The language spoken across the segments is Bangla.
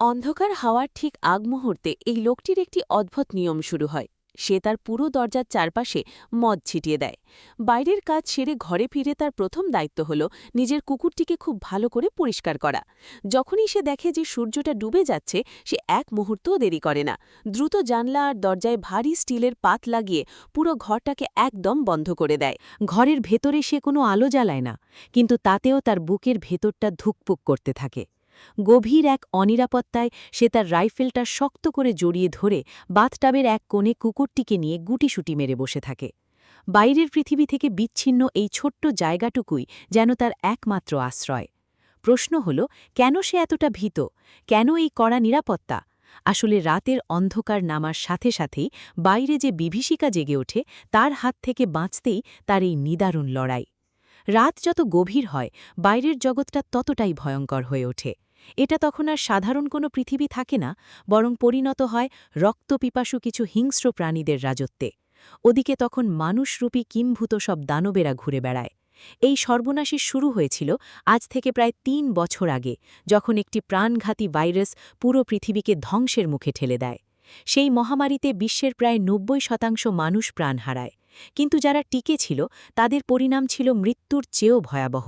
অন্ধকার হওয়ার ঠিক আগ মুহূর্তে এই লোকটির একটি অদ্ভুত নিয়ম শুরু হয়। সে তার পুরো দরজার চারপাশে মদ ছিটিয়ে দেয়। বাইরের কাজ সেরে ঘরে ফিরে তার প্রথম দায়িত্ব হল নিজের কুকুরটিকে খুব ভালো করে পরিষ্কার করা। যখনই সে দেখে যে সূর্যটা ডুবে যাচ্ছে, সে এক মুহূর্তও দেরি করে না। দ্রুত জানলা আর দরজায় ভারী স্টিলের পাত লাগিয়ে পুরো ঘরটাকে একদম বন্ধ করে দেয়। ঘরের ভেতরে সে কোনো আলো জ্বালায় না, কিন্তু তাতেও তার বুকের ভেতরটা ধুকপুক করতে থাকে। গভীর এক অনিরাপত্তায় সে তার রাইফেলটা শক্ত করে জড়িয়ে ধরে বাথটাবের এক কোণে কুকুরটিকে নিয়ে গুটিসুটি মেরে বসে থাকে। বাইরের পৃথিবী থেকে বিচ্ছিন্ন এই ছোট্ট জায়গাটুকুই যেন তার একমাত্র আশ্রয়। প্রশ্ন হল, কেন সে এতটা ভীত? কেন এই কড়া নিরাপত্তা? আসলে রাতের অন্ধকার নামার সাথে সাথেই বাইরে যে বিভীষিকা জেগে ওঠে, তার হাত থেকে বাঁচতেই তার এই নিদারুণ লড়াই। রাত যত গভীর হয়, বাইরের জগৎটা ততটাই ভয়ঙ্কর হয়ে ওঠে। এটা তখন আর সাধারণ কোনো পৃথিবী থাকে না, বরং পরিণত হয় রক্তপিপাসু কিছু হিংস্র প্রাণীদের রাজত্বে। ওদিকে তখন মানুষরূপী কিম্ভূত সব দানবেরা ঘুরে বেড়ায়। এই সর্বনাশের শুরু হয়েছিল আজ থেকে প্রায় ৩ বছর আগে, যখন একটি প্রাণঘাতী ভাইরাস পুরো পৃথিবীকে ধ্বংসের মুখে ঠেলে দেয়। সেই মহামারীতে বিশ্বের প্রায় ৯০% মানুষ প্রাণ হারায়, কিন্তু যারা টিকে ছিল তাদের পরিণাম ছিল মৃত্যুর চেয়েও ভয়াবহ।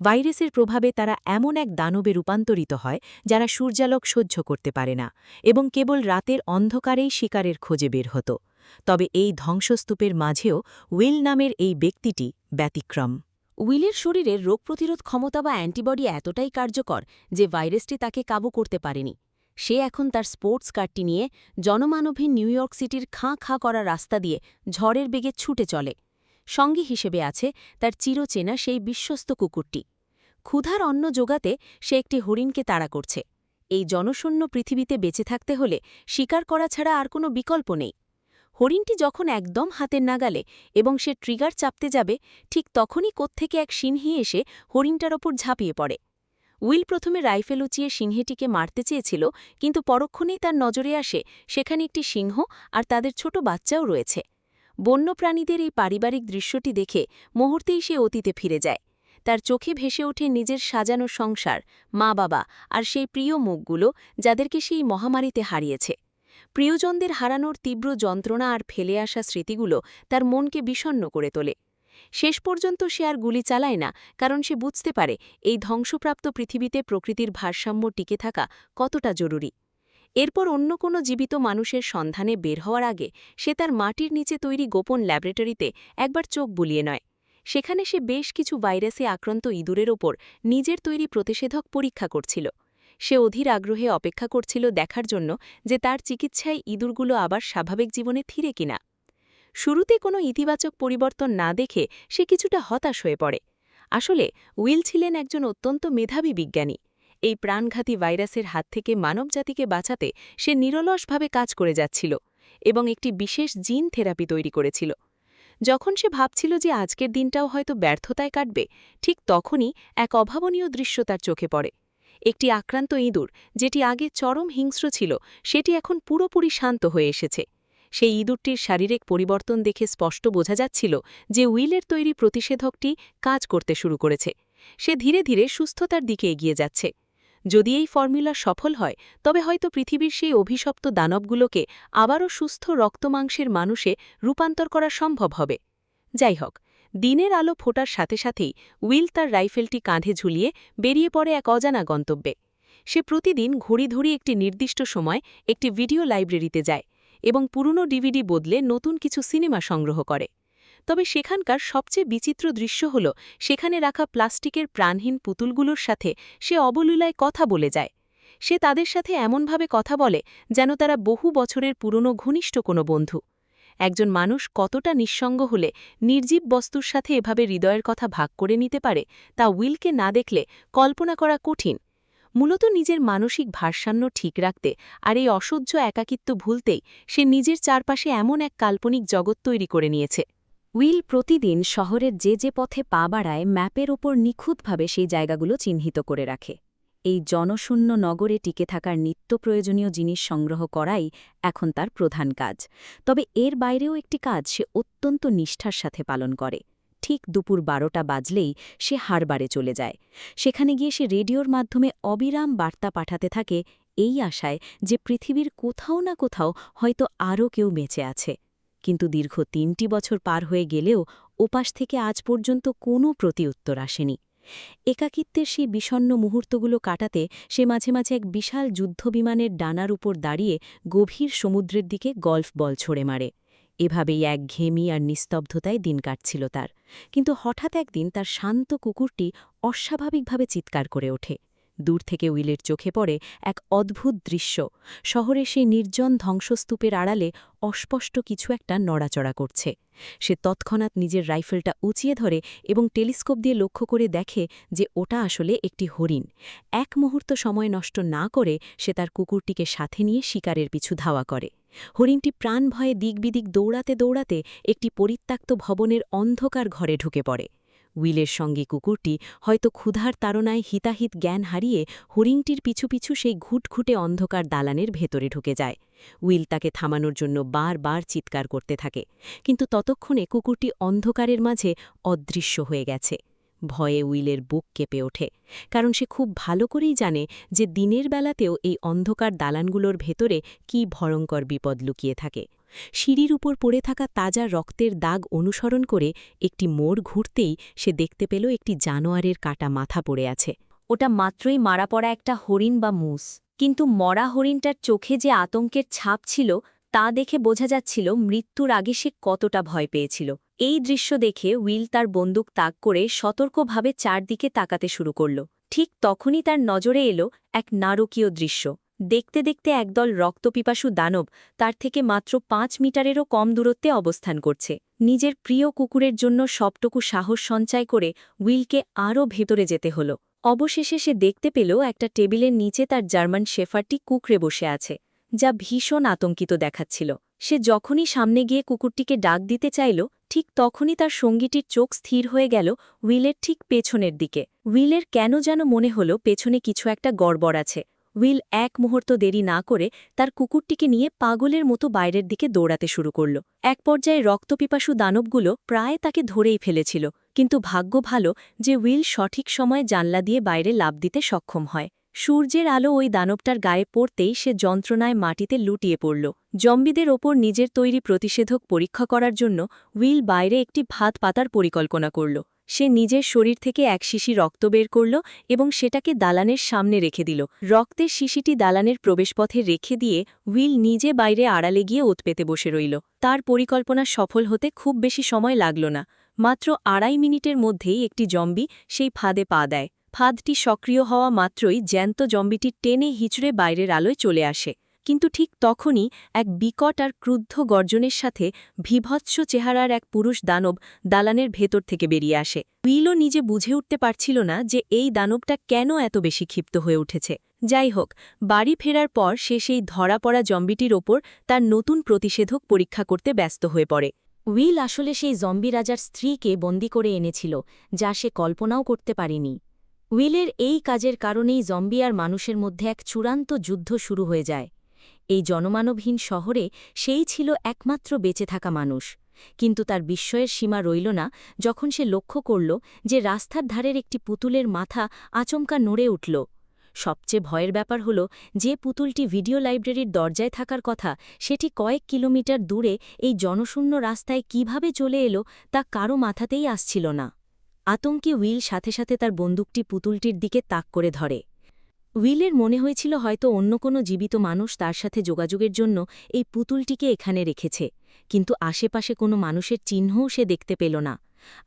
ভাইরাসের প্রভাবে তারা এমন এক দানবে রূপান্তরিত হয় যারা সূর্যালোক সহ্য করতে পারে না এবং কেবল রাতের অন্ধকারেই শিকারের খোঁজে বের হতো। তবে এই ধ্বংসস্তূপের মাঝেও উইল নামের এই ব্যক্তিটি ব্যতিক্রম। উইলের শরীরের রোগ প্রতিরোধ ক্ষমতা বা অ্যান্টিবডি এতটাই কার্যকর যে ভাইরাসটি তাকে কাবু করতে পারেনি। সে এখন তার স্পোর্টস কারটি নিয়ে জনমানবহীন নিউ ইয়র্ক সিটির খাঁ খাঁ করা রাস্তা দিয়ে ঝড়ের বেগে ছুটে চলে। সঙ্গী হিসেবে আছে তার চিরচেনা সেই বিশ্বস্ত কুকুরটি। ক্ষুধার অন্ন জোগাতে সে একটি হরিণকে তাড়া করছে। এই জনশূন্য পৃথিবীতে বেঁচে থাকতে হলে শিকার করা ছাড়া আর কোনো বিকল্প নেই। হরিণটি যখন একদম হাতের নাগালে এবং সে ট্রিগার চাপতে যাবে, ঠিক তখনই কোত্থেকে এক সিংহী এসে হরিণটার ওপর ঝাঁপিয়ে পড়ে। উইল প্রথমে রাইফেল উঁচিয়ে সিংহীটিকে মারতে চেয়েছিল, কিন্তু পরক্ষণেই তার নজরে আসে সেখানে একটি সিংহ আর তাদের ছোট বাচ্চাও রয়েছে। বন্যপ্রাণীদের এই পারিবারিক দৃশ্যটি দেখে মুহূর্তেই সে অতীতে ফিরে যায়। তার চোখে ভেসে ওঠে নিজের সাজানো সংসার, মা-বাবা আর সেই প্রিয় মুখগুলো যাদেরকে সেই মহামারীতে হারিয়েছে। প্রিয়জনদের হারানোর তীব্র যন্ত্রণা আর ফেলে আসা স্মৃতিগুলো তার মনকে বিষণ্ণ করে তোলে। শেষ পর্যন্ত সে আর গুলি চালায় না, কারণ সে বুঝতে পারে এই ধ্বংসপ্রাপ্ত পৃথিবীতে প্রকৃতির ভারসাম্য টিকে থাকা কতটা জরুরি। এরপর অন্য কোনো জীবিত মানুষের সন্ধানে বের হওয়ার আগে সে তার মাটির নিচে তৈরি গোপন ল্যাবরেটরিতে একবার চোখ বুলিয়ে নয়। সেখানে সে বেশ কিছু ভাইরাসে আক্রান্ত ইঁদুরের ওপর নিজের তৈরি প্রতিষেধক পরীক্ষা করছিল। সে অধীর আগ্রহে অপেক্ষা করছিল দেখার জন্য যে তার চিকিৎসায় ইঁদুরগুলো আবার স্বাভাবিক জীবনে ফিরে কিনা। শুরুতে কোনো ইতিবাচক পরিবর্তন না দেখে সে কিছুটা হতাশ হয়ে পড়ে। আসলে উইল ছিলেন একজন অত্যন্ত মেধাবী বিজ্ঞানী। এই প্রাণঘাতী ভাইরাসের হাত থেকে মানবজাতিকে বাঁচাতে সে নিরলসভাবে কাজ করে যাচ্ছিল এবং একটি বিশেষ জিন থেরাপি তৈরি করেছিল। যখন সে ভাবছিল যে আজকের দিনটাও হয়তো ব্যর্থতায় কাটবে, ঠিক তখনই এক অভাবনীয় দৃশ্য তার চোখে পড়ে। একটি আক্রান্ত ইঁদুর, যেটি আগে চরম হিংস্র ছিল, সেটি এখন পুরোপুরি শান্ত হয়ে এসেছে। সেই ইঁদুরটির শারীরিক পরিবর্তন দেখে স্পষ্ট বোঝা যাচ্ছিল যে উইলের তৈরি প্রতিষেধকটি কাজ করতে শুরু করেছে। সে ধীরে ধীরে সুস্থতার দিকে এগিয়ে যাচ্ছে। যদি এই ফর্মুলা সফল হয়, তবে হয়তো পৃথিবীর সেই অভিশপ্ত দানবগুলোকে আবারও সুস্থ রক্তমাংসের মানুষে রূপান্তর করা সম্ভব হবে। যাই হোক, দিনের আলো ফোটার সাথে সাথেই উইল তার রাইফেলটি কাঁধে ঝুলিয়ে বেরিয়ে পড়ে এক অজানা গন্তব্যে। সে প্রতিদিন ঘড়ি ধরে একটি নির্দিষ্ট সময় একটি ভিডিও লাইব্রেরিতে যায় এবং পুরনো ডিভিডি বদলে নতুন কিছু সিনেমা সংগ্রহ করে। তবে সেখানকার সবচেয়ে বিচিত্র দৃশ্য হল সেখানে রাখা প্লাস্টিকের প্রাণহীন পুতুলগুলোর সাথে সে অবলীলায় কথা বলে যায়। সে তাদের সাথে এমনভাবে কথা বলে যেন তারা বহু বছরের পুরনো ঘনিষ্ঠ কোনো বন্ধু। একজন মানুষ কতটা নিঃসঙ্গ হলে নির্জীব বস্তুর সাথে এভাবে হৃদয়ের কথা ভাগ করে নিতে পারে, তা উইলকে না দেখলে কল্পনা করা কঠিন। মূলত নিজের মানসিক ভারসাম্য ঠিক রাখতে আর এই অসহ্য একাকিত্ব ভুলতেই সে নিজের চারপাশে এমন এক কাল্পনিক জগৎ তৈরি করে নিয়েছে। উইল প্রতিদিন শহরের যে পথে পা বাড়ায় ম্যাপের ওপর নিখুঁতভাবে সেই জায়গাগুলো চিহ্নিত করে রাখে। এই জনশূন্য নগরে টিকে থাকার নিত্য প্রয়োজনীয় জিনিস সংগ্রহ করাই এখন তার প্রধান কাজ। তবে এর বাইরেও একটি কাজ সে অত্যন্ত নিষ্ঠার সাথে পালন করে। ঠিক দুপুর ১২টা বাজলেই সে হারবারে চলে যায়। সেখানে গিয়ে সে রেডিওর মাধ্যমে অবিরাম বার্তা পাঠাতে থাকে এই আশায় যে পৃথিবীর কোথাও না কোথাও হয়তো আরও কেউ বেঁচে আছে। কিন্তু দীর্ঘ ৩টি বছর পার হয়ে গেলেও ওপাশ থেকে আজ পর্যন্ত কোনো প্রতিউত্তর আসেনি। একাকিত্বের সেই বিষণ্ণ মুহূর্তগুলো কাটাতে সে মাঝে মাঝে এক বিশাল যুদ্ধবিমানের ডানার উপর দাঁড়িয়ে গভীর সমুদ্রের দিকে গল্ফ বল ছড়ে মারে। এভাবেই একঘেয়েমি আর নিস্তব্ধতায় দিন কাটছিল তার। কিন্তু হঠাৎ একদিন তার শান্ত কুকুরটি অস্বাভাবিকভাবে চিৎকার করে ওঠে। দূর থেকে উইলের চোখে পড়ে এক অদ্ভুত দৃশ্য। শহরে সেই নির্জন ধ্বংসস্তূপের আড়ালে অস্পষ্ট কিছু একটা নড়াচড়া করছে। সে তৎক্ষণাৎ নিজের রাইফেলটা উঁচিয়ে ধরে এবং টেলিস্কোপ দিয়ে লক্ষ্য করে দেখে যে ওটা আসলে একটি হরিণ। এক মুহূর্ত সময় নষ্ট না করে সে তার কুকুরটিকে সাথে নিয়ে শিকারের পিছু ধাওয়া করে। হরিণটি প্রাণ ভয়ে দিকবিদিক দৌড়াতে দৌড়াতে একটি পরিত্যক্ত ভবনের অন্ধকার ঘরে ঢুকে পড়ে। উইলের সঙ্গে কুকুরটি হয়তো ক্ষুধার তাড়নায় হিতাহিত জ্ঞান হারিয়ে হরিণটির পিছু পিছু সেই ঘুটঘুটে অন্ধকার দালানের ভেতরে ঢুকে যায়। উইল তাকে থামানোর জন্য বারবার চিৎকার করতে থাকে, কিন্তু ততক্ষণে কুকুরটি অন্ধকারের মাঝে অদৃশ্য হয়ে গেছে। ভয়ে উইলের বুক কেঁপে ওঠে, কারণ সে খুব ভালো করেই জানে যে দিনের বেলাতেও এই অন্ধকার দালানগুলোর ভেতরে কী ভয়ঙ্কর বিপদ লুকিয়ে থাকে। সিঁড়ির উপর পড়ে থাকা তাজা রক্তের দাগ অনুসরণ করে একটি মোড় ঘুরতেই সে দেখতে পেল একটি জানোয়ারের কাটা মাথা পড়ে আছে। ওটা মাত্রই মারা পড়া একটা হরিণ বা মুস, কিন্তু মরা হরিণটার চোখে যে আতঙ্কের ছাপ ছিল তা দেখে বোঝা যাচ্ছিল মৃত্যুর আগে সে কতটা ভয় পেয়েছিল। এই দৃশ্য দেখে উইল তার বন্দুক তাক করে সতর্কভাবে চারদিকে তাকাতে শুরু করল। ঠিক তখনই তার নজরে এলো এক নারকীয় দৃশ্য। দেখতে দেখতে একদল রক্তপিপাসু দানব তার থেকে মাত্র ৫ মিটারেরও কম দূরত্বে অবস্থান করছে। নিজের প্রিয় কুকুরের জন্য সবটুকু সাহস সঞ্চয় করে উইলকে আরও ভেতরে যেতে হলো। অবশেষে সে দেখতে পেল একটা টেবিলের নিচে তার জার্মান শেফার্ডটি কুঁকড়ে বসে আছে, যা ভীষণ আতঙ্কিত দেখাচ্ছিল। সে যখনই সামনে গিয়ে কুকুরটিকে ডাক দিতে চাইল, ঠিক তখনই তার সঙ্গীটির চোখ স্থির হয়ে গেল উইলের ঠিক পেছনের দিকে। উইলের কেন যেন মনে হলো পেছনে কিছু একটা গড়বড় আছে। উইল এক মুহূর্ত দেরি না করে তার কুকুরটিকে নিয়ে পাগলের মতো বাইরের দিকে দৌড়াতে শুরু করল। এক পর্যায়ে রক্তপিপাসু দানবগুলো প্রায় তাকে ধরেই ফেলেছিল, কিন্তু ভাগ্য ভালো যে উইল সঠিক সময়ে জানলা দিয়ে বাইরে লাফ দিতে সক্ষম হয়। সূর্যের আলো ওই দানবটার গায়ে পড়তেই সে যন্ত্রণায় মাটিতে লুটিয়ে পড়ল। জম্বিদের ওপর নিজের তৈরি প্রতিষেধক পরীক্ষা করার জন্য উইল বাইরে একটি ভাত পাতার পরিকল্পনা করল। সে নিজের শরীর থেকে এক শিশি রক্ত বের করল এবং সেটাকে দালানের সামনে রেখে দিল। রক্তের শিশিটি দালানের প্রবেশপথে রেখে দিয়ে উইল নিজে বাইরে আড়ালে গিয়ে ওত পেতে বসে রইল। তার পরিকল্পনা সফল হতে খুব বেশি সময় লাগল না। মাত্র ২.৫ মিনিটের মধ্যেই একটি জম্বি সেই ফাঁদে পা দেয়। ফাঁদটি সক্রিয় হওয়া মাত্রই জ্যান্ত জম্বিটি টেনে হিচড়ে বাইরের আলোয় চলে আসে। কিন্তু ঠিক তখনই এক বিকট আর ক্রুদ্ধ গর্জনের সাথে বিভৎস চেহারার এক পুরুষ দানব দালানের ভেতর থেকে বেরিয়ে আসে। উইলও নিজে বুঝে উঠতে পারছিল না যে এই দানবটা কেন এত বেশি ক্ষিপ্ত হয়ে উঠেছে। যাই হোক, বাড়ি ফেরার পর সে সেই ধরা পড়া জম্বিটির ওপর তার নতুন প্রতিষেধক পরীক্ষা করতে ব্যস্ত হয়ে পড়ে। উইল আসলে সেই জম্বি রাজার স্ত্রীকে বন্দী করে এনেছিল, যা সে কল্পনাও করতে পারেনি। উইলের এই কাজের কারণেই জম্বি আর মানুষের মধ্যে এক চূড়ান্ত যুদ্ধ শুরু হয়ে যায়। এই জনমানবহীন শহরে সেই ছিল একমাত্র বেঁচে থাকা মানুষ। কিন্তু তার বিস্ময়ের সীমা রইল না যখন সে লক্ষ্য করল যে রাস্তার ধারের একটি পুতুলের মাথা আচমকা নড়ে উঠল। সবচেয়ে ভয়ের ব্যাপার হল যে পুতুলটি ভিডিও লাইব্রেরির দরজায় থাকার কথা, সেটি কয়েক কিলোমিটার দূরে এই জনশূন্য রাস্তায় কিভাবে চলে এলো তা কারও মাথাতেই আসছিল না। আতঙ্কে উইল সাথে সাথে তার বন্দুকটি পুতুলটির দিকে তাক করে ধরে। উইলের মনে হয়েছিল হয়তো অন্য কোনো জীবিত মানুষ তার সাথে যোগাযোগের জন্য এই পুতুলটিকে এখানে রেখেছে, কিন্তু আশেপাশে কোনো মানুষের চিহ্নও সে দেখতে পেল না।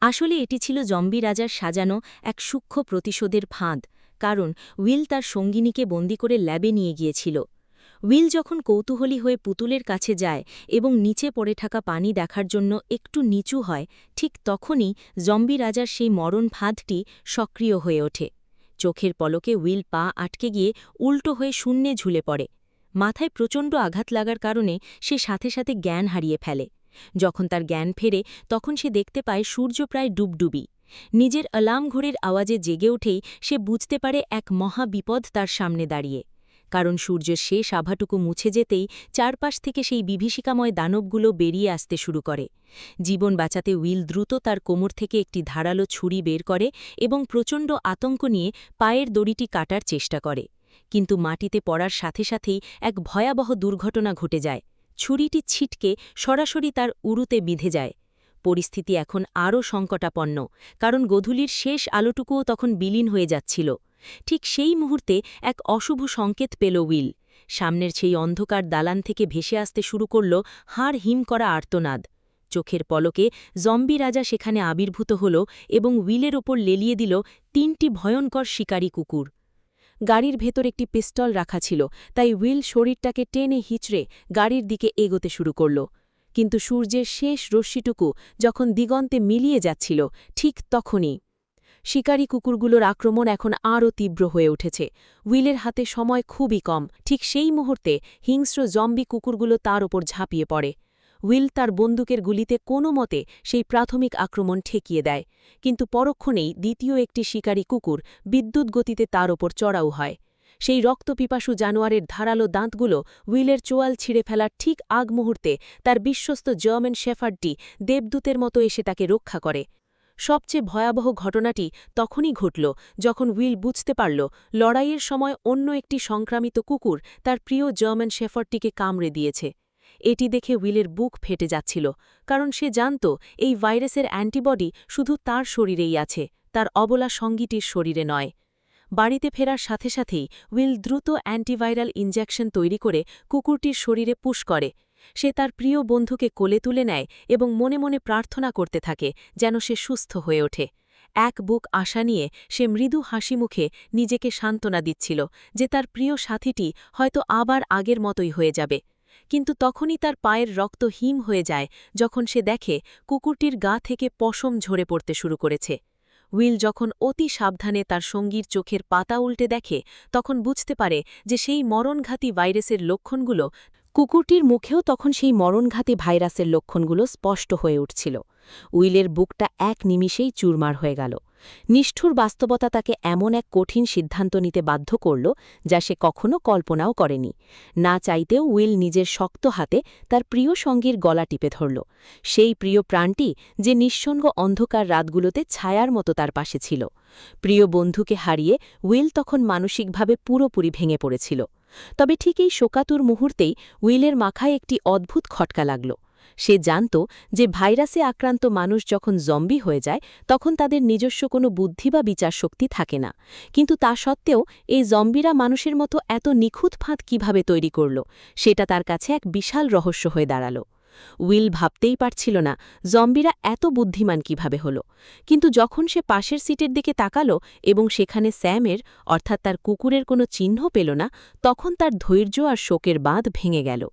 আসলে এটি ছিল জম্বি রাজার সাজানো এক সূক্ষ্ম প্রতিশোধের ফাঁদ, কারণ উইল তার সঙ্গিনীকে বন্দী করে ল্যাবে নিয়ে গিয়েছিল। উইল যখন কৌতূহলী হয়ে পুতুলের কাছে যায় এবং নিচে পড়ে থাকা পানি দেখার জন্য একটু নিচু হয়, ঠিক তখনই জম্বি রাজার সেই মরণ ফাঁদটি সক্রিয় হয়ে ওঠে। চোখের পলকে উইল পা আটকে গিয়ে উল্টো হয়ে শূন্যে ঝুলে পড়ে। মাথায় প্রচণ্ড আঘাত লাগার কারণে সে সাথে সাথে জ্ঞান হারিয়ে ফেলে। যখন তার জ্ঞান ফেরে তখন সে দেখতে পায় সূর্য প্রায় ডুবডুবি। নিজের অ্যালার্ম ঘড়ির আওয়াজে জেগে উঠেই সে বুঝতে পারে এক মহাবিপদ তার সামনে দাঁড়িয়ে, কারণ সূর্যের শেষ আভাটুকু মুছে যেতেই চারপাশ থেকে সেই বিভীষিকাময় দানবগুলো বেরিয়ে আসতে শুরু করে। জীবন বাঁচাতে উইল দ্রুত তার কোমর থেকে একটি ধারালো ছুরি বের করে এবং প্রচণ্ড আতঙ্ক নিয়ে পায়ের দড়িটি কাটার চেষ্টা করে। কিন্তু মাটিতে পড়ার সাথে সাথেই এক ভয়াবহ দুর্ঘটনা ঘটে যায়। ছুরিটি ছিটকে সরাসরি তার উরুতে বিঁধে যায়। পরিস্থিতি এখন আরও সংকটাপন্ন, কারণ গোধূলির শেষ আলোটুকুও তখন বিলীন হয়ে যাচ্ছিল। ঠিক সেই মুহূর্তে এক অশুভ সংকেত পেল উইল। সামনের সেই অন্ধকার দালান থেকে ভেসে আসতে শুরু করল হাড় হিম করা আর্তনাদ। চোখের পলকে জম্বি রাজা সেখানে আবির্ভূত হল এবং উইলের ওপর লেলিয়ে দিল ৩টি ভয়ঙ্কর শিকারী কুকুর। গাড়ির ভেতর একটি পিস্তল রাখা ছিল, তাই উইল শরীরটাকে টেনে হিচড়ে গাড়ির দিকে এগোতে শুরু করল। কিন্তু সূর্যের শেষ রশ্মিটুকু যখন দিগন্তে মিলিয়ে যাচ্ছিল, ঠিক তখনই শিকারী কুকুরগুলোর আক্রমণ এখন আরও তীব্র হয়ে উঠেছে। উইলের হাতে সময় খুবই কম। ঠিক সেই মুহূর্তে হিংস্র জম্বি কুকুরগুলো তার ওপর ঝাঁপিয়ে পড়ে। উইল তার বন্দুকের গুলিতে কোনো মতে সেই প্রাথমিক আক্রমণ ঠেকিয়ে দেয়, কিন্তু পরক্ষণেই দ্বিতীয় একটি শিকারী কুকুর বিদ্যুৎ গতিতে তার ওপর চড়াও হয়। সেই রক্তপিপাসু জানোয়ারের ধারালো দাঁতগুলো উইলের চোয়াল ছিঁড়ে ফেলার ঠিক আগ মুহূর্তে তার বিশ্বস্ত জার্মান শেফার্ডটি দেবদূতের মতো এসে তাকে রক্ষা করে। সবচেয়ে ভয়াবহ ঘটনাটি তখনই ঘটল যখন উইল বুঝতে পারল লড়াইয়ের সময় অন্য একটি সংক্রামিত কুকুর তার প্রিয় জার্মান শেফার্ডটিকে কামড়ে দিয়েছে। এটি দেখে উইলের বুক ফেটে যাচ্ছিল, কারণ সে জানত এই ভাইরাসের অ্যান্টিবডি শুধু তার শরীরেই আছে, তার অবলা সঙ্গীটির শরীরে নয়। বাড়িতে ফেরার সাথে সাথেই উইল দ্রুত অ্যান্টিভাইরাল ইনজেকশন তৈরি করে কুকুরটির শরীরে পুশ করে। সে তার প্রিয় বন্ধুকে কোলে তুলে নেয় এবং মনে মনে প্রার্থনা করতে থাকে যেন সে সুস্থ হয়ে ওঠে। এক বুক আশা নিয়ে সে মৃদু হাসি মুখে নিজেকে সান্ত্বনা দিচ্ছিল যে তার প্রিয় সাথীটি হয়তো আবার আগের মতোই হয়ে যাবে। কিন্তু তখনই তার পায়ের রক্ত হিম হয়ে যায় যখন সে দেখে কুকুরটির গা থেকে পশম ঝরে পড়তে শুরু করেছে। উইল যখন অতি সাবধানে তার সঙ্গীর চোখের পাতা উল্টে দেখে, তখন বুঝতে পারে যে সেই মরণঘাতী ভাইরাসের লক্ষণগুলো কুকুরটির মুখেও তখন সেই মরণঘাতী ভাইরাসের লক্ষণগুলো স্পষ্ট হয়ে উঠছিল। উইলের বুকটা এক নিমিষেই চুরমার হয়ে গেল। নিষ্ঠুর বাস্তবতা তাকে এমন এক কঠিন সিদ্ধান্ত নিতে বাধ্য করল যা সে কখনো কল্পনাও করেনি। না চাইতেও উইল নিজের শক্ত হাতে তার প্রিয় সঙ্গীর গলা টিপে ধরল, সেই প্রিয় প্রাণটি যে নিঃসঙ্গ অন্ধকার রাতগুলোতে ছায়ার মতো তার পাশে ছিল। প্রিয় বন্ধুকে হারিয়ে উইল তখন মানসিকভাবে পুরোপুরি ভেঙে পড়েছিল। তবে ঠিক এই শোকাতুর মুহূর্তেই উইলের মাথায় একটি অদ্ভুত খটকা লাগল। সে জানত যে ভাইরাসে আক্রান্ত মানুষ যখন জম্বি হয়ে যায় তখন তাদের নিজস্ব কোনো বুদ্ধি বা বিচারশক্তি থাকে না, কিন্তু তা সত্ত্বেও এই জম্বিরা মানুষের মতো এত নিখুঁত ফাঁদ কিভাবে তৈরি করল, সেটা তার কাছে এক বিশাল রহস্য হয়ে দাঁড়াল। উইল ভাবতেই পারছিল না জম্বিরা এত বুদ্ধিমান কিভাবে হল। কিন্তু যখন সে পাশের সিটের দিকে তাকালো এবং সেখানে স্যামের অর্থাৎ তার কুকুরের কোনো চিহ্ন পেল না, তখন তার ধৈর্য আর শোকের বাঁধ ভেঙে গেল।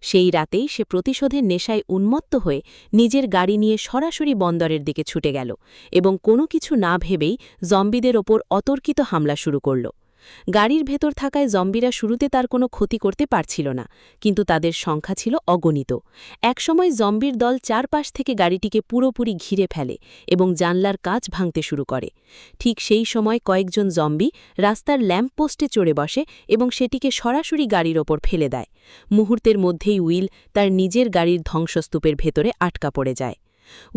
সেই রাতেই সে প্রতিশোধের নেশায় উন্মত্ত হয়ে নিজের গাড়ি নিয়ে সরাসরি বন্দরের দিকে ছুটে গেল এবং কোনো কিছু না ভেবেই জম্বিদের ওপর অতর্কিত হামলা শুরু করল। গাড়ির ভেতর থাকায় জম্বিরা শুরুতে তার কোনো ক্ষতি করতে পারছিল না, কিন্তু তাদের সংখ্যা ছিল অগণিত। একসময় জম্বির দল চারপাশ থেকে গাড়িটিকে পুরোপুরি ঘিরে ফেলে এবং জানলার কাচ ভাঙতে শুরু করে। ঠিক সেই সময় কয়েকজন জম্বি রাস্তার ল্যাম্পপোস্টে চড়ে বসে এবং সেটিকে সরাসরি গাড়ির ওপর ফেলে দেয়। মুহূর্তের মধ্যেই উইল তার নিজের গাড়ির ধ্বংসস্তূপের ভেতরে আটকা পড়ে যায়।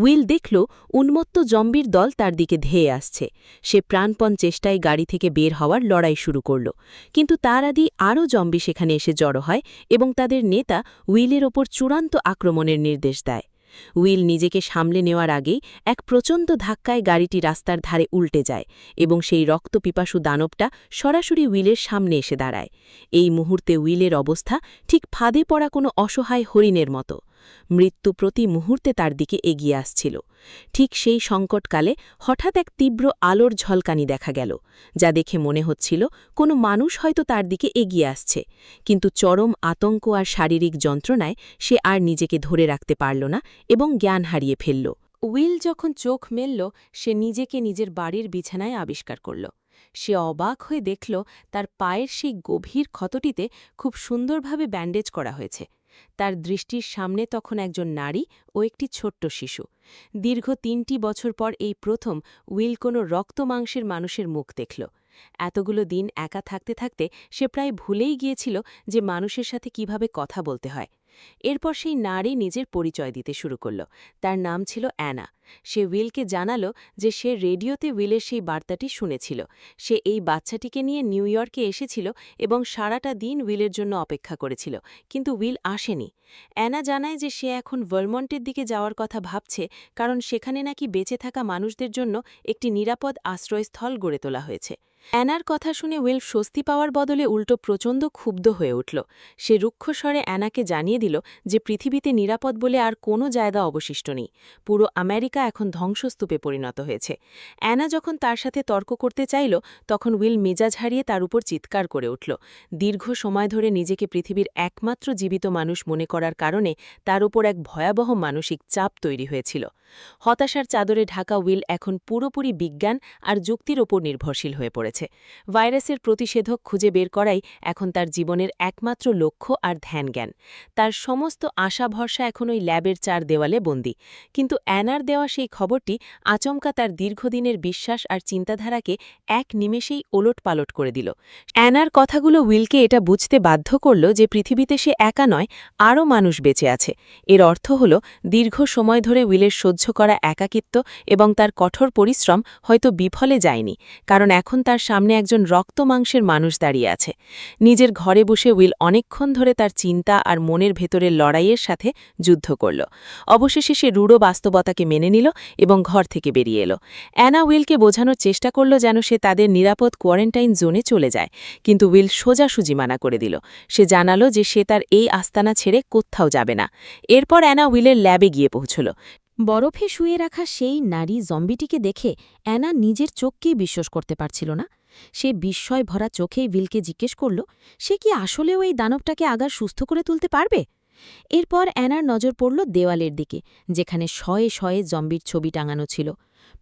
উইল দেখল উন্মত্ত জম্বির দল তার দিকে ধেয়ে আসছে। সে প্রাণপণ চেষ্টায় গাড়ি থেকে বের হওয়ার লড়াই শুরু করল, কিন্তু তার আদি আরও জম্বি সেখানে এসে জড়ো হয় এবং তাদের নেতা উইলের ওপর চূড়ান্ত আক্রমণের নির্দেশ দেয়। উইল নিজেকে সামলে নেওয়ার আগেই এক প্রচণ্ড ধাক্কায় গাড়িটি রাস্তার ধারে উল্টে যায় এবং সেই রক্তপিপাসু দানবটা সরাসরি উইলের সামনে এসে দাঁড়ায়। এই মুহূর্তে উইলের অবস্থা ঠিক ফাঁদে পড়া কোনো অসহায় হরিণের মতো। মৃত্যু প্রতি মুহূর্তে তার দিকে এগিয়ে আসছিল। ঠিক সেই সংকটকালে হঠাৎ এক তীব্র আলোর ঝলকানি দেখা গেল, যা দেখে মনে হচ্ছিল কোনো মানুষ হয়তো তার দিকে এগিয়ে আসছে। কিন্তু চরম আতঙ্ক আর শারীরিক যন্ত্রণায় সে আর নিজেকে ধরে রাখতে পারল না এবং জ্ঞান হারিয়ে ফেলল। উইল যখন চোখ মেলল, সে নিজেকে নিজের বাড়ির বিছানায় আবিষ্কার করল। সে অবাক হয়ে দেখল তার পায়ের সেই গভীর ক্ষতটিতে খুব সুন্দরভাবে ব্যান্ডেজ করা হয়েছে। তার দৃষ্টির সামনে তখন একজন নারী ও একটি ছোট্ট শিশু। দীর্ঘ ৩টি বছর পর এই প্রথম উইল কোনো রক্তমাংসের মানুষের মুখ দেখল। এতগুলো দিন একা থাকতে থাকতে সে প্রায় ভুলেই গিয়েছিল যে মানুষের সাথে কিভাবে কথা বলতে হয়। এরপর সেই নারী নিজের পরিচয় দিতে শুরু করল। তার নাম ছিল অ্যানা। সে উইলকে জানালো যে সে রেডিওতে উইলের সেই বার্তাটি শুনেছিল। সে এই বাচ্চাটিকে নিয়ে নিউ ইয়র্কে এসেছিল এবং সারাটা দিন উইলের জন্য অপেক্ষা করেছিল, কিন্তু উইল আসেনি। অ্যানা জানায় যে সে এখন ভার্মন্টের দিকে যাওয়ার কথা ভাবছে, কারণ সেখানে নাকি বেঁচে থাকা মানুষদের জন্য একটি নিরাপদ আশ্রয়স্থল গড়ে তোলা হয়েছে। অ্যানার কথা শুনে উইল স্বস্তি পাওয়ার বদলে উল্টো প্রচণ্ড ক্ষুব্ধ হয়ে উঠল। সে রুক্ষ স্বরে অ্যানাকে জানিয়ে দিল যে পৃথিবীতে নিরাপদ বলে আর কোনো জায়গা অবশিষ্ট নেই। পুরো আমেরিকা এখন ধ্বংসস্তূপে পরিণত হয়েছে। অ্যানা যখন তার সাথে তর্ক করতে চাইল, তখন উইল মেজাজ হারিয়ে তার উপর চিৎকার করে উঠল। দীর্ঘ সময় ধরে নিজেকে পৃথিবীর একমাত্র জীবিত মানুষ মনে করার কারণে তার উপর এক ভয়াবহ মানসিক চাপ তৈরি হয়েছিল। হতাশার চাদরে ঢাকা উইল এখন পুরোপুরি বিজ্ঞান আর যুক্তির ওপর নির্ভরশীল হয়ে পড়েছে। ভাইরাসের প্রতিষেধক খুঁজে বের করাই এখন তার জীবনের একমাত্র লক্ষ্য আর ধ্যানজ্ঞান। তার সমস্ত আশা ভরসা এখন ওই ল্যাবের 4 দেওয়ালে বন্দী। কিন্তু অ্যানার দেওয়া সেই খবরটি আচমকা তার দীর্ঘদিনের বিশ্বাস আর চিন্তাধারাকে এক নিমেষেই ওলটপালট করে দিল। অ্যানার কথাগুলো উইলকে এটা বুঝতে বাধ্য করল যে পৃথিবীতে সে একা নয়, আরও মানুষ বেঁচে আছে। এর অর্থ হল দীর্ঘ সময় ধরে উইলের সহ্য করা একাকিত্ব এবং তার কঠোর পরিশ্রম হয়তো বিফলে যায়নি, কারণ এখন তার সামনে একজন রক্তমাংসের মানুষ দাঁড়িয়ে আছে। নিজের ঘরে বসে উইল অনেকক্ষণ ধরে তার চিন্তা আর মনের ভেতরের লড়াইয়ের সাথে যুদ্ধ করল। অবশেষে সে রূঢ় বাস্তবতাকে মেনে নিল এবং ঘর থেকে বেরিয়ে এলো। অ্যানা উইলকে বোঝানোর চেষ্টা করল যেন সে তাদের নিরাপদ কোয়ারেন্টাইন জোনে চলে যায়, কিন্তু উইল সোজাসুজি মানা করে দিল। সে জানালো যে সে তার এই আস্তানা ছেড়ে কোথাও যাবে না। এরপর অ্যানা উইলের ল্যাবে গিয়ে পৌঁছল। বরফে শুয়ে রাখা সেই নারী জম্বিটিকে দেখে অ্যানা নিজের চোখকেই বিশ্বাস করতে পারছিল না। সে বিস্ময় ভরা চোখেই উইলকে জিজ্ঞেস করল সে কি আসলেও এই দানবটাকে আগার সুস্থ করে তুলতে পারবে। এরপর অ্যানার নজর পড়ল দেওয়ালের দিকে, যেখানে শয়ে শয়ে জম্বির ছবি টাঙানো ছিল।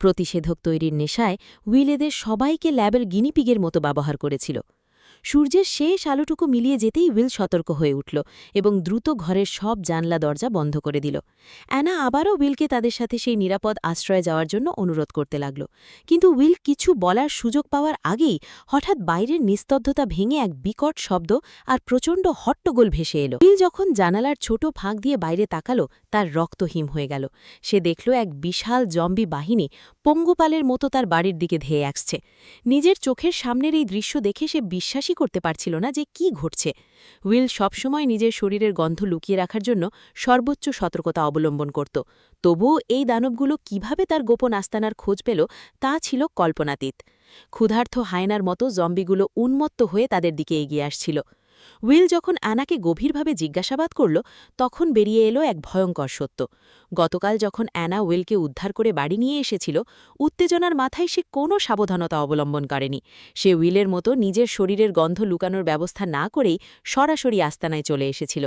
প্রতিষেধক তৈরির নেশায় উইল এদের সবাইকে ল্যাবের গিনিপিগের মতো ব্যবহার করেছিল। সূর্যের শেষ আলোটুকু মিলিয়ে যেতেই উইল সতর্ক হয়ে উঠল এবং দ্রুত ঘরের সব জানলা দরজা বন্ধ করে দিল। অ্যানা আবারও উইলকে তাদের সাথে সেই নিরাপদ আশ্রয়ে যাওয়ার জন্য অনুরোধ করতে লাগল, কিন্তু উইল কিছু বলার সুযোগ পাওয়ার আগেই হঠাৎ বাইরের নিস্তব্ধতা ভেঙে এক বিকট শব্দ আর প্রচণ্ড হট্টগোল ভেসে এলো। উইল যখন জানালার ছোট ফাঁক দিয়ে বাইরে তাকালো, তার রক্তহিম হয়ে গেল। সে দেখল এক বিশাল জম্বি বাহিনী পঙ্গপালের মতো তার বাড়ির দিকে ধেয়ে আসছে। নিজের চোখের সামনের এই দৃশ্য দেখে সে বিশ্বাসই করতে পারছিল না যে কি ঘটছে। উইল সবসময় নিজের শরীরের গন্ধ লুকিয়ে রাখার জন্য সর্বোচ্চ সতর্কতা অবলম্বন করত। তবুও এই দানবগুলো কিভাবে তার গোপন আস্তানার খোঁজ পেল তা ছিল কল্পনাতীত। ক্ষুধার্ত হায়নার মতো জম্বিগুলো উন্মত্ত হয়ে তাদের দিকে এগিয়ে আসছিল। উইল যখন অ্যানাকে গভীরভাবে জিজ্ঞাসাবাদ করল, তখন বেরিয়ে এলো এক ভয়ঙ্কর সত্য। গতকাল যখন অ্যানা উইলকে উদ্ধার করে বাড়ি নিয়ে এসেছিল, উত্তেজনার মাথায় সে কোনো সাবধানতা অবলম্বন করেনি। সে উইলের মতো নিজের শরীরের গন্ধ লুকানোর ব্যবস্থা না করেই সরাসরি আস্তানায় চলে এসেছিল।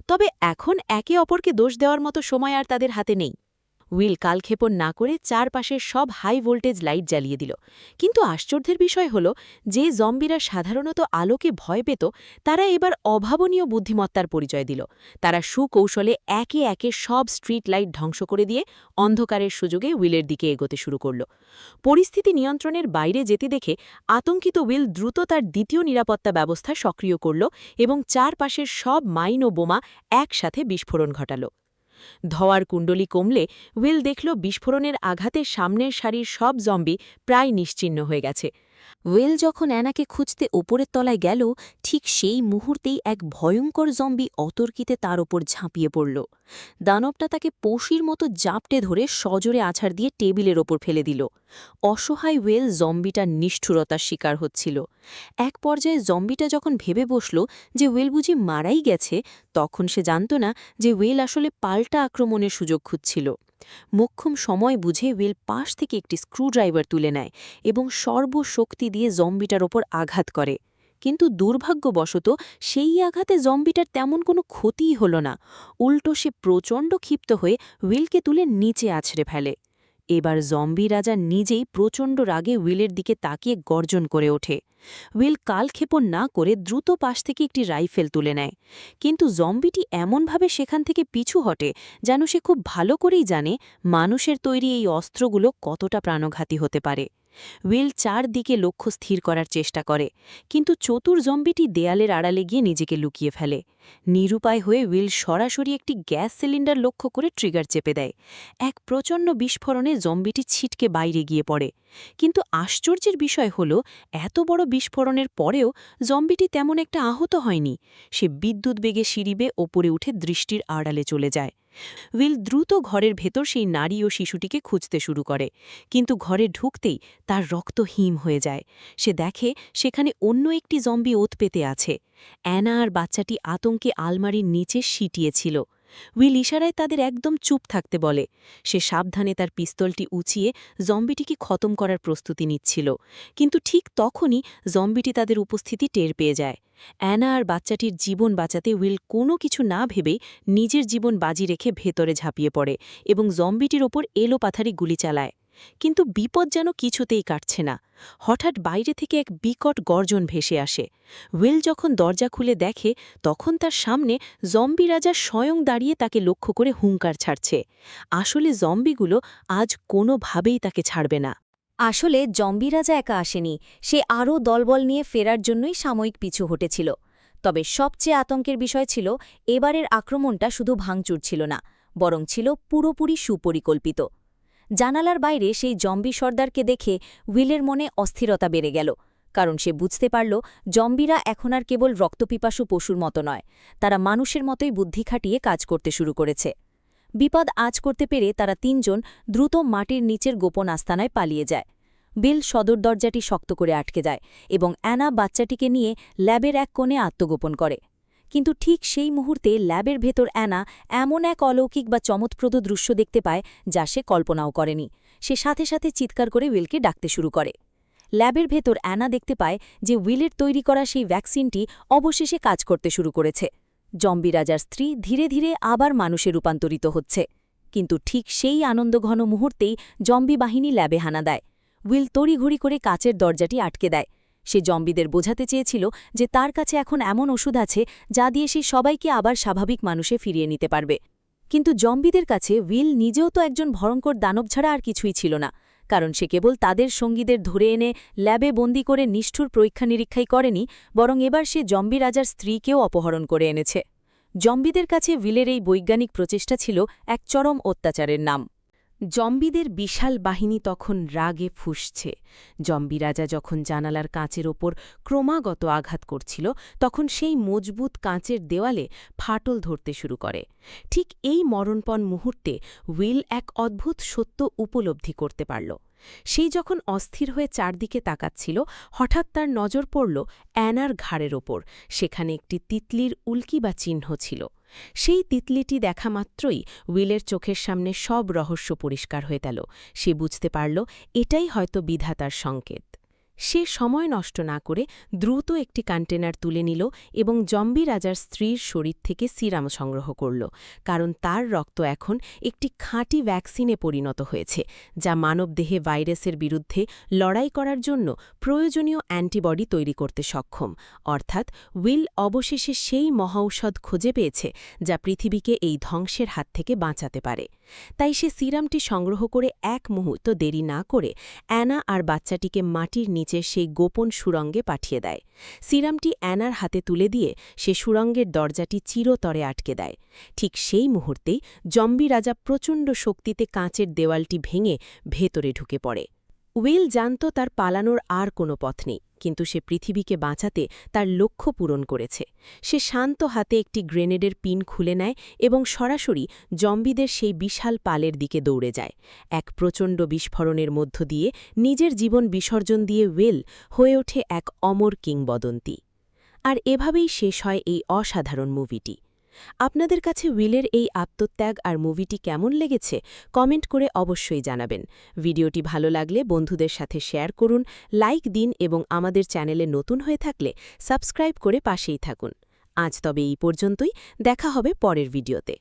তবে এখন একে অপরকে দোষ দেওয়ার মতো সময় আর তাদের হাতে নেই। উইল কালক্ষেপণ না করে চারপাশের সব হাই ভোল্টেজ লাইট জ্বালিয়ে দিল। কিন্তু আশ্চর্যের বিষয় হল, যে জম্বিরা সাধারণত আলোকে ভয় পেত, তারা এবার অভাবনীয় বুদ্ধিমত্তার পরিচয় দিল। তারা সুকৌশলে একে একে সব স্ট্রিট লাইট ধ্বংস করে দিয়ে অন্ধকারের সুযোগে উইলের দিকে এগোতে শুরু করল। পরিস্থিতি নিয়ন্ত্রণের বাইরে যেতে দেখে আতঙ্কিত উইল দ্রুত তার দ্বিতীয় নিরাপত্তা ব্যবস্থা সক্রিয় করল এবং চারপাশের সব মাইন ও বোমা একসাথে বিস্ফোরণ ঘটাল। ধোঁয়ার কুণ্ডলি কমলে উইল দেখল বিস্ফোরণের আঘাতে সামনের সারির সব জম্বি প্রায় নিশ্চিহ্ন হয়ে গেছে। উইল যখন অ্যানাকে খুঁজতে ওপরের তলায় গেল, ঠিক সেই মুহূর্তেই এক ভয়ঙ্কর জম্বি অতর্কিতে তার ওপর ঝাঁপিয়ে পড়ল। দানবটা তাকে পশির মতো জাপটে ধরে সজোরে আছাড় দিয়ে টেবিলের ওপর ফেলে দিল। অসহায় উইল জম্বিটার নিষ্ঠুরতার শিকার হচ্ছিল। এক পর্যায়ে জম্বিটা যখন ভেবে বসল যে উইল বুঝি মারাই গেছে, তখন সে জানত না যে উইল আসলে পাল্টা আক্রমণের সুযোগ খুঁজছিল। মোক্ষম সময় বুঝে উইল পাশ থেকে একটি স্ক্রুড্রাইভার তুলে নেয় এবং সর্বশক্তি দিয়ে জম্বিটার ওপর আঘাত করে। কিন্তু দুর্ভাগ্যবশত সেই আঘাতে জম্বিটার তেমন কোনো ক্ষতিই হল না। উল্টো সে প্রচণ্ড ক্ষিপ্ত হয়ে উইলকে তুলে নিচে আছড়ে ফেলে। এবার জম্বি রাজা নিজেই প্রচণ্ড রাগে উইলের দিকে তাকিয়ে গর্জন করে ওঠে। উইল কালক্ষেপণ না করে দ্রুত পাশ থেকে একটি রাইফেল তুলে নেয়, কিন্তু জম্বিটি এমনভাবে সেখান থেকে পিছু হটে যেন সে খুব ভালো করেই জানে মানুষের তৈরি এই অস্ত্রগুলো কতটা প্রাণঘাতী হতে পারে। উইল চারদিকে লক্ষ্য স্থির করার চেষ্টা করে, কিন্তু চতুর জম্বিটি দেয়ালের আড়ালে গিয়ে নিজেকে লুকিয়ে ফেলে। নিরুপায় হয়ে উইল সরাসরি একটি গ্যাস সিলিন্ডার লক্ষ্য করে ট্রিগার চেপে দেয়। এক প্রচণ্ড বিস্ফোরণে জম্বিটি ছিটকে বাইরে গিয়ে পড়ে। কিন্তু আশ্চর্যের বিষয় হল, এত বড় বিস্ফোরণের পরেও জম্বিটি তেমন একটা আহত হয়নি। সে বিদ্যুৎ বেগে সিঁড়ি বেয়ে ওপরে উঠে দৃষ্টির আড়ালে চলে যায়। উইল দ্রুত ঘরের ভেতর সেই নারী ও শিশুটিকে খুঁজতে শুরু করে, কিন্তু ঘরে ঢুকতেই তার রক্ত হিম হয়ে যায়। সে দেখে সেখানে অন্য একটি জম্বি ওত পেতে আছে। অ্যানা আর বাচ্চাটি আতঙ্কে আলমারির নিচে সিটিয়েছিল। উইল ইশারায় তাদের একদম চুপ থাকতে বলে। সে সাবধানে তার পিস্তলটি উঁচিয়ে জম্বিটিকে খতম করার প্রস্তুতি নিচ্ছিল, কিন্তু ঠিক তখনই জম্বিটি তাদের উপস্থিতি টের পেয়ে যায়। অ্যানা আর বাচ্চাটির জীবন বাঁচাতে উইল কোনো কিছু না ভেবেই নিজের জীবন বাজি রেখে ভেতরে ঝাঁপিয়ে পড়ে এবং জম্বিটির ওপর এলোপাথারি গুলি চালায়। কিন্তু বিপদ যেন কিছুতেই কাটছে না। হঠাৎ বাইরে থেকে এক বিকট গর্জন ভেসে আসে। উইল যখন দরজা খুলে দেখে, তখন তার সামনে জম্বি রাজা স্বয়ং দাঁড়িয়ে তাকে লক্ষ্য করে হুঙ্কার ছাড়ছে। আসলে জম্বিগুলো আজ কোনোভাবেই তাকে ছাড়বে না। আসলে জম্বি রাজা একা আসেনি, সে আরও দলবল নিয়ে ফেরার জন্যই সাময়িক পিছু হটেছিল। তবে সবচেয়ে আতঙ্কের বিষয় ছিল, এবারের আক্রমণটা শুধু ভাঙচুর ছিল না, বরং ছিল পুরোপুরি সুপরিকল্পিত। জানালার বাইরে সেই জম্বি সর্দারকে দেখে উইলের মনে অস্থিরতা বেড়ে গেল, কারণ সে বুঝতে পারল জম্বিরা এখন আর কেবল রক্তপিপাসু পশুর মতো নয়, তারা মানুষের মতোই বুদ্ধি খাটিয়ে কাজ করতে শুরু করেছে। বিপদ আজ করতে পেরে তারা তিনজন দ্রুত মাটির নিচের গোপন আস্তানায় পালিয়ে যায়। বিল সদর দরজাটি শক্ত করে আটকে যায় এবং অ্যানা বাচ্চাটিকে নিয়ে ল্যাবের এক কোণে আত্মগোপন করে। কিন্তু ঠিক সেই মুহূর্তে ল্যাবের ভেতর অ্যানা এমন এক অলৌকিক বা চমৎপ্রদ দৃশ্য দেখতে পায় যা সে কল্পনাও করেনি। সে সাথে সাথে চিৎকার করে উইলকে ডাকতে শুরু করে। ল্যাবের ভেতর অ্যানা দেখতে পায় যে উইলের তৈরি করা সেই ভ্যাকসিনটি অবশেষে কাজ করতে শুরু করেছে। জম্বি রাজার স্ত্রী ধীরে ধীরে আবার মানুষে রূপান্তরিত হচ্ছে। কিন্তু ঠিক সেই আনন্দঘন মুহূর্তেই জম্বি বাহিনী ল্যাবে হানা দেয়। উইল তড়িঘড়ি করে কাচের দরজাটি আটকে দেয়। সে জম্বিদের বোঝাতে চেয়েছিল যে তার কাছে এখন এমন ওষুধ আছে যা দিয়ে সে সবাইকে আবার স্বাভাবিক মানুষে ফিরিয়ে নিতে পারবে। কিন্তু জম্বিদের কাছে উইল নিজেও তো একজন ভয়ঙ্কর দানব ছাড়া আর কিছুই ছিল না, কারণ সে কেবল তাদের সঙ্গীদের ধরে এনে ল্যাবে বন্দি করে নিষ্ঠুর পরীক্ষা নিরীক্ষাই করেনি, বরং এবার সে জম্বি রাজার স্ত্রীকেও অপহরণ করে এনেছে। জম্বিদের কাছে উইলের এই বৈজ্ঞানিক প্রচেষ্টা ছিল এক চরম অত্যাচারের নাম। জম্বিদের বিশাল বাহিনী তখন রাগে ফুঁসছে। জম্বি রাজা যখন জানালার কাঁচের ওপর ক্রমাগত আঘাত করছিল, তখন সেই মজবুত কাঁচের দেওয়ালে ফাটল ধরতে শুরু করে। ঠিক এই মরণপণ মুহূর্তে উইল এক অদ্ভুত সত্য উপলব্ধি করতে পারল। সেই যখন অস্থির হয়ে চারদিকে তাকাচ্ছিল, হঠাৎ তার নজর পড়ল অ্যানার ঘাড়ের ওপর। সেখানে একটি তিতলির উল্কি বা চিহ্ন ছিল। সেই তিতলিটি দেখা মাত্রই উইলের চোখের সামনে সব রহস্য পরিষ্কার হয়ে গেল। সে বুঝতে পারল এটাই হয়তো বিধাতার সংকেত। সে সময় নষ্ট না করে দ্রুত একটি কন্টেনার তুলে নিল এবং জম্বি রাজার স্ত্রীর শরীর থেকে সিরাম সংগ্রহ করল, কারণ তার রক্ত এখন একটি খাঁটি ভ্যাকসিনে পরিণত হয়েছে, যা মানবদেহে ভাইরাসের বিরুদ্ধে লড়াই করার জন্য প্রয়োজনীয় অ্যান্টিবডি তৈরি করতে সক্ষম। অর্থাৎ উইল অবশেষে সেই মহাঔষধ খুঁজে পেয়েছে যা পৃথিবীকে এই ধ্বংসের হাত থেকে বাঁচাতে পারে। তাই সে সিরামটি সংগ্রহ করে এক মুহূর্ত দেরি না করে অ্যানা আর বাচ্চাটিকে মাটির নিচে সেই গোপন সুড়ঙ্গে পাঠিয়ে দেয়। সিরামটি অ্যানার হাতে তুলে দিয়ে সে সুড়ঙ্গের দরজাটি চিরতরে আটকে দেয়। ঠিক সেই মুহূর্তেই জম্বি রাজা প্রচণ্ড শক্তিতে কাঁচের দেওয়ালটি ভেঙে ভেতরে ঢুকে পড়ে। উইল জানত তার পালানোর আর কোনো পথ নেই, কিন্তু সে পৃথিবীকে বাঁচাতে তার লক্ষ্য পূরণ করেছে। সে শান্ত হাতে একটি গ্রেনেডের পিন খুলে নেয় এবং সরাসরি জম্বিদের সেই বিশাল পালের দিকে দৌড়ে যায়। এক প্রচণ্ড বিস্ফোরণের মধ্য দিয়ে নিজের জীবন বিসর্জন দিয়ে উইল হয়ে ওঠে এক অমর কিংবদন্তি। আর এভাবেই শেষ হয় এই অসাধারণ মুভিটি। আপনাদের কাছে উইলের এই আত্মত্যাগ আর মুভিটি কেমন লেগেছে কমেন্ট করে অবশ্যই জানাবেন। ভিডিওটি ভালো লাগলে বন্ধুদের সাথে শেয়ার করুন, লাইক দিন এবং আমাদের চ্যানেলে নতুন হয়ে থাকলে সাবস্ক্রাইব করে পাশেই থাকুন। আজ তবে এই পর্যন্তই, দেখা হবে পরের ভিডিওতে।